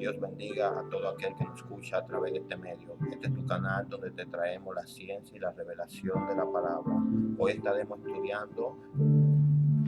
Dios bendiga a todo aquel que nos escucha a través de este medio. Este es tu canal donde te traemos la ciencia y la revelación de la palabra. Hoy estaremos estudiando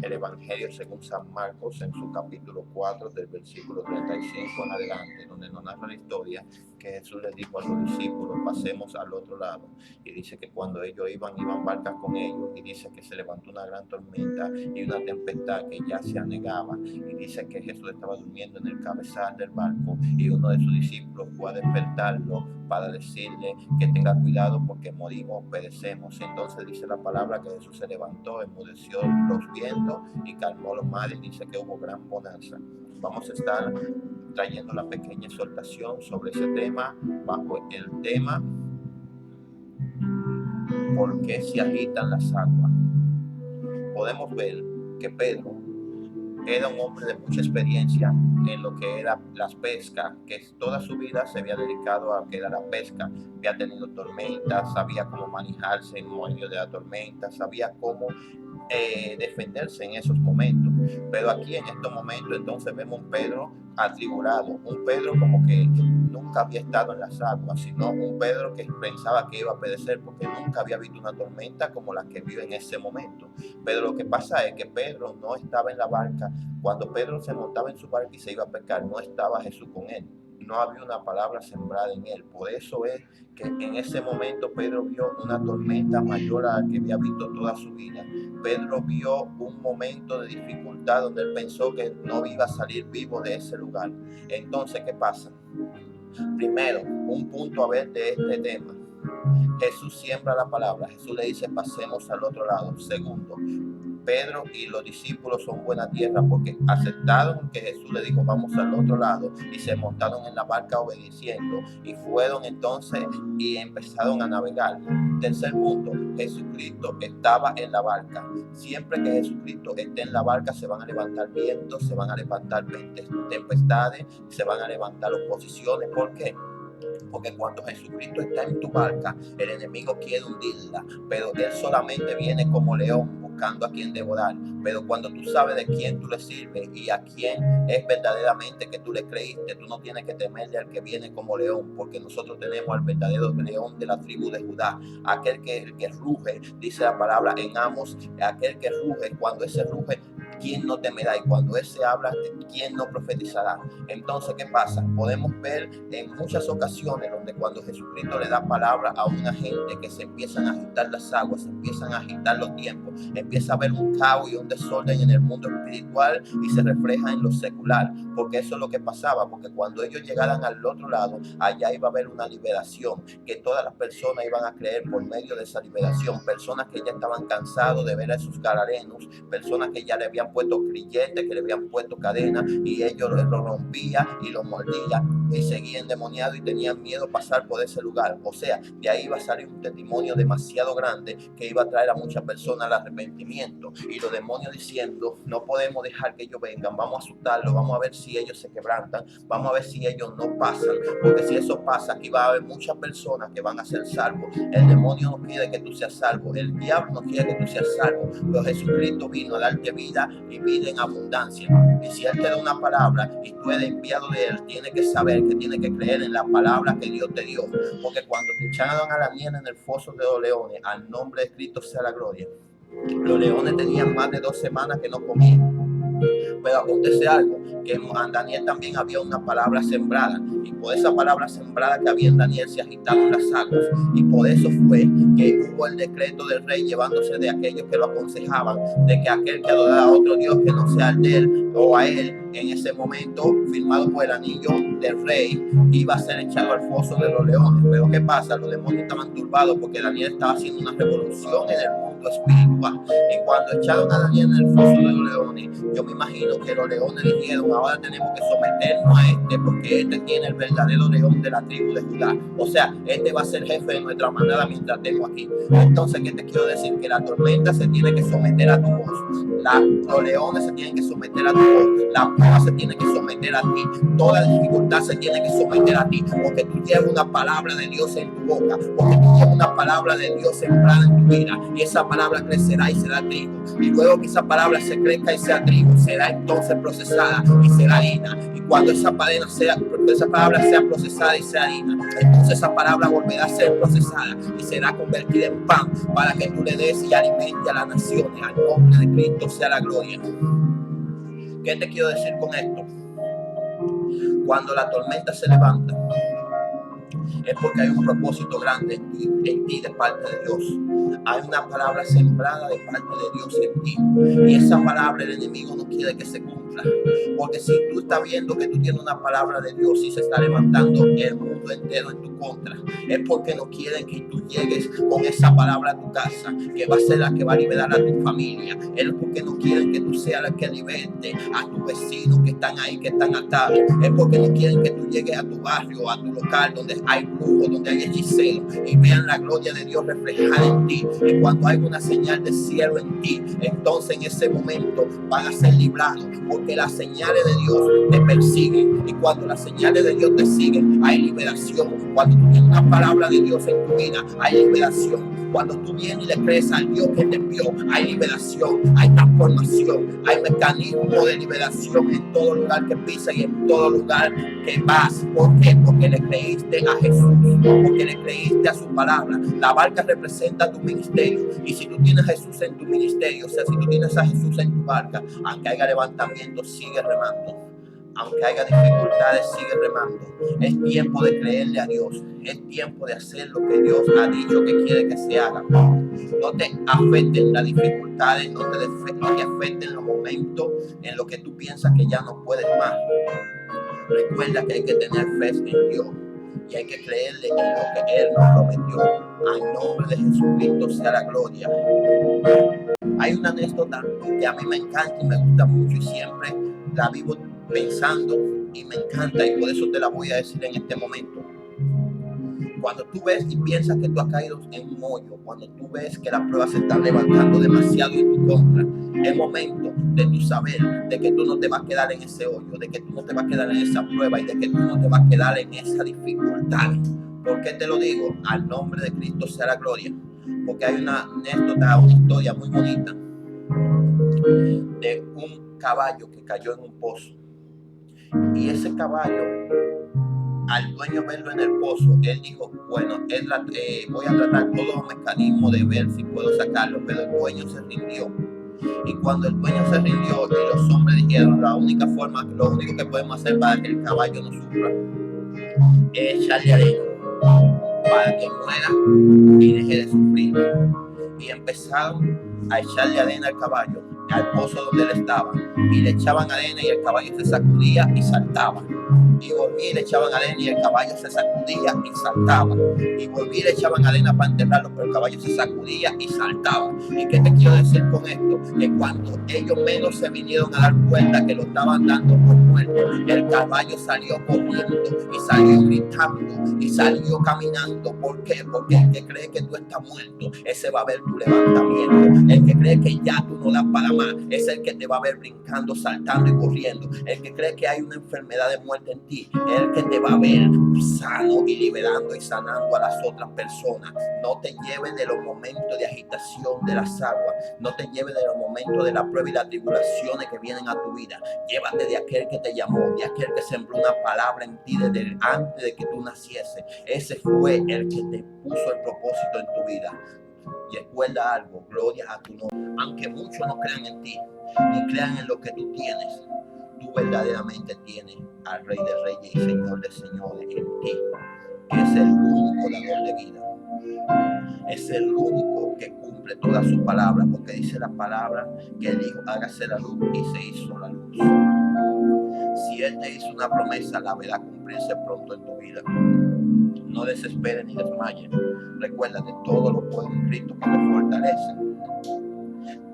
el Evangelio según San Marcos en su capítulo 4 del versículo 35 en adelante, donde nos narra la historia que Jesús les dijo a los discípulos: pasemos al otro lado. Y dice que cuando ellos iban barcas con ellos, y dice que se levantó una gran tormenta y una tempestad que ya se anegaba, y dice que Jesús estaba durmiendo en el cabezal del barco, y uno de sus discípulos fue a despertarlo para decirle que tenga cuidado porque morimos, perecemos. Entonces dice la palabra que Jesús se levantó, enmudeció los vientos y calmó los mares, y dice que hubo gran bonanza. Vamos a estar trayendo la pequeña exhortación sobre ese tema, bajo el tema ¿por qué se agitan las aguas? Podemos ver que Pedro era un hombre de mucha experiencia en lo que era las pescas, que toda su vida se había dedicado a que era la pesca. Había tenido tormentas, sabía cómo manejarse en medio de la tormenta, sabía cómo defenderse en esos momentos. Pero aquí en estos momentos entonces vemos un Pedro atribulado, un Pedro como que nunca había estado en las aguas, sino un Pedro que pensaba que iba a perecer porque nunca había visto una tormenta como la que vive en ese momento. Pero lo que pasa es que Pedro no estaba en la barca. Cuando Pedro se montaba en su barca y se iba a pescar, no estaba Jesús con él. No había una palabra sembrada en él. Por eso es que en ese momento Pedro vio una tormenta mayor a la que había visto toda su vida. Pedro vio un momento de dificultad donde él pensó que no iba a salir vivo de ese lugar. Entonces, ¿qué pasa? Primero, un punto a ver de este tema. Jesús siembra la palabra. Jesús le dice: pasemos al otro lado. Segundo, Pedro y los discípulos son buena tierra porque aceptaron que Jesús le dijo vamos al otro lado, y se montaron en la barca obedeciendo, y fueron entonces y empezaron a navegar. Tercer punto, Jesucristo estaba en la barca. Siempre que Jesucristo esté en la barca se van a levantar vientos, se van a levantar tempestades, se van a levantar oposiciones. ¿Por qué? Porque cuando Jesucristo está en tu barca, el enemigo quiere hundirla, pero él solamente viene como león buscando a quien devorar. Pero cuando tú sabes de quién tú le sirves y a quién es verdaderamente que tú le creíste, tú no tienes que temerle al que viene como león, porque nosotros tenemos al verdadero león de la tribu de Judá, aquel que ruge, dice la palabra en Amos, aquel que ruge. Cuando ese ruge, ¿quién no temerá? Y cuando ese habla, ¿quién no profetizará? Entonces, ¿qué pasa? Podemos ver en muchas ocasiones donde cuando Jesucristo le da palabra a una gente, que se empiezan a agitar las aguas, se empiezan a agitar los tiempos, empieza a haber un caos y un desorden en el mundo espiritual, y se refleja en lo secular, porque eso es lo que pasaba. Porque cuando ellos llegaran al otro lado, allá iba a haber una liberación, que todas las personas iban a creer por medio de esa liberación. Personas que ya estaban cansados de ver a esos gadarenos, personas que ya le habían puesto grilletes, que le habían puesto cadenas, y ellos lo rompían y lo mordían y seguían endemoniados y tenían miedo pasar por ese lugar. O sea, de ahí iba a salir un testimonio demasiado grande que iba a traer a muchas personas al arrepentimiento, y los demonios diciendo: no podemos dejar que ellos vengan, vamos a asustarlos, vamos a ver si ellos se quebrantan, vamos a ver si ellos no pasan, porque si eso pasa, aquí va a haber muchas personas que van a ser salvos. El demonio no quiere que tú seas salvo, el diablo no quiere que tú seas salvo, pero Jesucristo vino a darte vida y vida en abundancia. Y si Él te da una palabra y tú eres enviado de Él, tienes que saber que tienes que creer en la palabra que Dios te dio. Porque cuando te echaron a la niña en el foso de los leones, al nombre de Cristo sea la gloria, los leones tenían más de 2 semanas que no comían. Pero acontece algo, que en Daniel también había una palabra sembrada, y por esa palabra sembrada que había en Daniel se agitaron las aguas, y por eso fue que hubo el decreto del rey llevándose de aquellos que lo aconsejaban, de que aquel que adorara a otro Dios que no sea el de él o a él, en ese momento firmado por el anillo del rey, iba a ser echado al foso de los leones. Pero ¿qué pasa? Los demonios estaban turbados porque Daniel estaba haciendo una revolución en el mundo espiritual, y cuando echaron a Daniel en el foso de los leones, yo me imagino que los leones dijeron: ahora tenemos que someternos a este, porque este tiene el verdadero león de la tribu de Judá. O sea, este va a ser jefe de nuestra manada mientras estemos aquí. Entonces, ¿qué te quiero decir? Que la tormenta se tiene que someter a tu voz, los leones se tienen que someter a tu voz, la prueba se tiene que someter a ti, toda dificultad se tiene que someter a ti, porque tú llevas una palabra de Dios en tu boca, porque tú llevas una palabra de Dios sembrada en tu vida, y esa palabra crecerá y será trigo, y luego que esa palabra se crezca y sea trigo, será entonces procesada y será harina, y cuando esa esa palabra sea procesada y sea harina, entonces esa palabra volverá a ser procesada y será convertida en pan para que tú le des y alimente a las naciones. Al nombre de Cristo sea la gloria. ¿Qué te quiero decir con esto? Cuando la tormenta se levanta, es porque hay un propósito grande en ti de parte de Dios. Hay una palabra sembrada de parte de Dios en ti. Y esa palabra el enemigo no quiere que se cumpla. Porque si tú estás viendo que tú tienes una palabra de Dios y se está levantando el mundo entero en tu contra, es porque no quieren que tú llegues con esa palabra a tu casa, que va a ser la que va a liberar a tu familia. Es porque no quieren que tú seas la que liberte a tus vecinos que están ahí, que están atados. Es porque no quieren que tú llegues a tu barrio, a tu local, donde hay brujos, donde hay hechiceros, y vean la gloria de Dios reflejada en ti. Y cuando hay una señal de cielo en ti, entonces en ese momento van a ser librados, porque las señales de Dios te persiguen. Y cuando las señales de Dios te siguen, hay liberación. Cuando tú tienes una palabra de Dios en tu vida, hay liberación. Cuando tú vienes y le crees al Dios que te envió, hay liberación, hay transformación, hay mecanismo de liberación en todo lugar que pisas y en todo lugar que vas. ¿Por qué? Porque le creíste a Jesús, porque le creíste a su palabra. La barca representa tu ministerio, y si tú tienes a Jesús en tu ministerio, o sea, si tú tienes a Jesús en tu barca, aunque haya levantamiento, sigue remando. Aunque haya dificultades, sigue remando. Es tiempo de creerle a Dios. Es tiempo de hacer lo que Dios ha dicho que quiere que se haga. No te afecten las dificultades, no te afecten los momentos en los que tú piensas que ya no puedes más. Recuerda que hay que tener fe en Dios y hay que creerle en lo que Él nos prometió. Al nombre de Jesucristo sea la gloria. Hay una anécdota que a mí me encanta y me gusta mucho y siempre la vivo pensando y me encanta, y por eso te la voy a decir en este momento. Cuando tú ves y piensas que tú has caído en un hoyo, cuando tú ves que las pruebas se están levantando demasiado en tu contra, es momento de tú saber de que tú no te vas a quedar en ese hoyo, de que tú no te vas a quedar en esa prueba y de que tú no te vas a quedar en esa dificultad. ¿Por qué te lo digo? Al nombre de Cristo sea la gloria. Porque hay una anécdota, una historia muy bonita de un caballo que cayó en un pozo. Y ese caballo, al dueño verlo en el pozo, él dijo, bueno, voy a tratar todos los mecanismos de ver si puedo sacarlo, pero el dueño se rindió. Y cuando el dueño se rindió y los hombres dijeron, lo único que podemos hacer para que el caballo no sufra es echarle arena para que muera y deje de sufrir. Y empezaron a echarle arena al caballo, al pozo donde él estaba, y le echaban arena y el caballo se sacudía y saltaba. Y volví y le echaban arena y el caballo se sacudía y saltaba. Y volví y le echaban arena para enterrarlo, pero el caballo se sacudía y saltaba. ¿Y qué te quiero decir con esto? Que cuando ellos menos se vinieron a dar cuenta que lo estaban dando por muerto, el caballo salió corriendo y salió gritando y salió caminando. ¿Por qué? Porque el que cree que tú estás muerto, ese va a ver tu levantamiento. El que cree que ya tú no das para más, es el que te va a ver brincando, saltando y corriendo. El que cree que hay una enfermedad de muerte en ti, es el que te va a ver sano y liberando y sanando a las otras personas. No te lleves de los momentos de agitación de las aguas, no te lleves de los momentos de la prueba y las tribulaciones que vienen a tu vida. Llévate de aquel que te llamó, de aquel que sembró una palabra en ti desde antes de que tú nacieses. Ese fue el que te puso el propósito en tu vida. Y recuerda algo, gloria a tu nombre. Aunque muchos no crean en ti, ni crean en lo que tú tienes, tú verdaderamente tienes al Rey de Reyes y Señor de Señores en ti, que es el único dador de vida. Es el único que cumple toda su palabra, porque dice la palabra que él dijo, hágase la luz, y se hizo la luz. Si él te hizo una promesa, la verá cumplirse pronto en tu vida. No desesperes ni desmayes. Recuerda que todo lo puede en Cristo que te fortalece.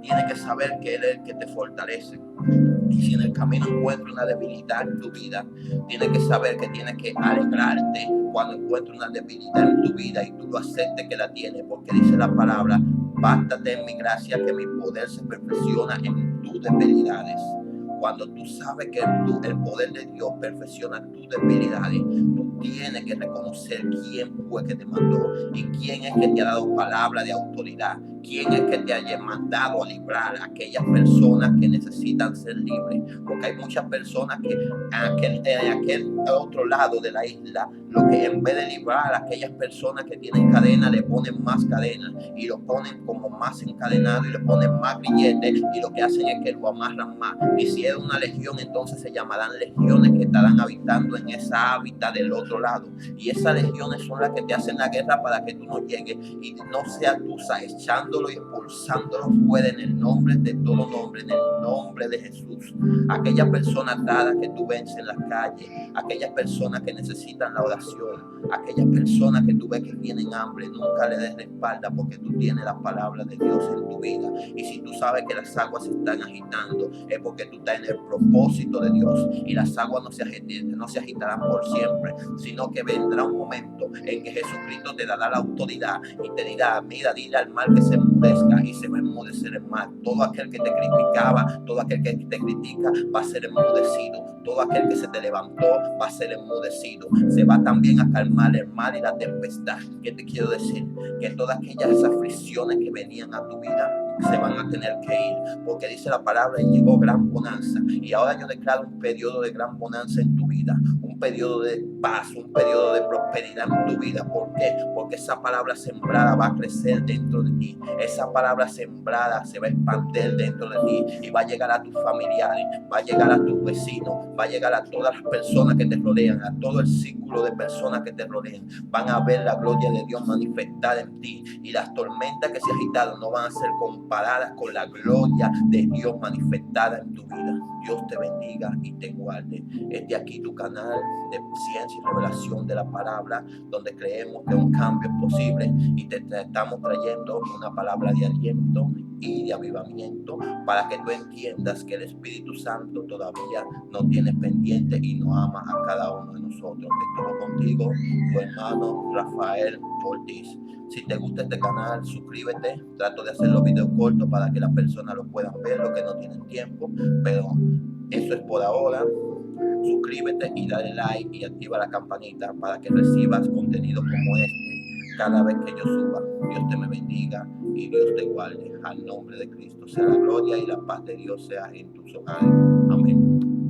Tienes que saber que Él es el que te fortalece. Y si en el camino encuentras una debilidad en tu vida, tienes que saber que tienes que alegrarte cuando encuentres una debilidad en tu vida y tú lo aceptes que la tienes, porque dice la palabra, bástate en mi gracia, que mi poder se perfecciona en tus debilidades. Cuando tú sabes que el poder de Dios perfecciona tus debilidades, tú tienes que reconocer quién fue que te mandó y quién es que te ha dado palabra de autoridad, ¿Quién es que te haya mandado a librar a aquellas personas que necesitan ser libres? Porque hay muchas personas que en aquel otro lado de la isla, lo que en vez de librar a aquellas personas que tienen cadena, le ponen más cadenas y lo ponen como más encadenado y le ponen más grilletes, y lo que hacen es que lo amarran más. Y si es una legión, entonces se llamarán legiones que estarán habitando en esa hábitat del otro lado. Y esas legiones son las que te hacen la guerra para que tú no llegues y no seas tú echándolo y expulsándolo fuera en el nombre de todo nombre, en el nombre de Jesús. Aquellas personas dadas que tú vences en las calles, aquellas personas que necesitan la oración, aquellas personas que tú ves que tienen hambre, nunca le des la espalda, porque tú tienes la palabra de Dios en tu vida. Y si tú sabes que las aguas se están agitando, es porque tú estás en el propósito de Dios, y las aguas no se agitarán por siempre, sino que vendrá un momento en que Jesucristo te dará la autoridad y te dirá: mira, dile al mal que se enmudezca, y se va a enmudecer el mal. Todo aquel que te criticaba, todo aquel que te critica, va a ser enmudecido. Todo aquel que se te levantó va a ser enmudecido. Se va también a calmar el mal y la tempestad. ¿Qué te quiero decir? Que todas aquellas aflicciones que venían a tu vida se van a tener que ir, porque dice la palabra: y llegó gran bonanza. Y ahora yo declaro un periodo de gran bonanza en tu vida, un periodo de paz, un periodo de prosperidad en tu vida. ¿Por qué? Porque esa palabra sembrada va a crecer dentro de ti. Esa palabra sembrada se va a expandir dentro de ti y va a llegar a tus familiares, va a llegar a tus vecinos, va a llegar a todas las personas que te rodean, a todo el círculo de personas que te rodean. Van a ver la gloria de Dios manifestada en ti, y las tormentas que se agitaron no van a ser comparadas con la gloria de Dios manifestada en tu vida. Dios te bendiga y te guarde. Este aquí tu canal de ciencia y revelación de la palabra, donde creemos que un cambio es posible, y te estamos trayendo una palabra de aliento y de avivamiento para que tú entiendas que el Espíritu Santo todavía no tiene pendiente y no ama a cada uno de nosotros. Estuvo contigo tu hermano Rafael Ortiz. Si te gusta este canal, suscríbete. Trato de hacer los videos cortos para que las personas lo puedan ver, los que no tienen tiempo, pero eso es por ahora. Suscríbete y dale like y activa la campanita para que recibas contenido como este cada vez que yo suba. Dios te me bendiga y Dios te guarde. Al nombre de Cristo sea la gloria y la paz de Dios sea en tus hogares. Amén.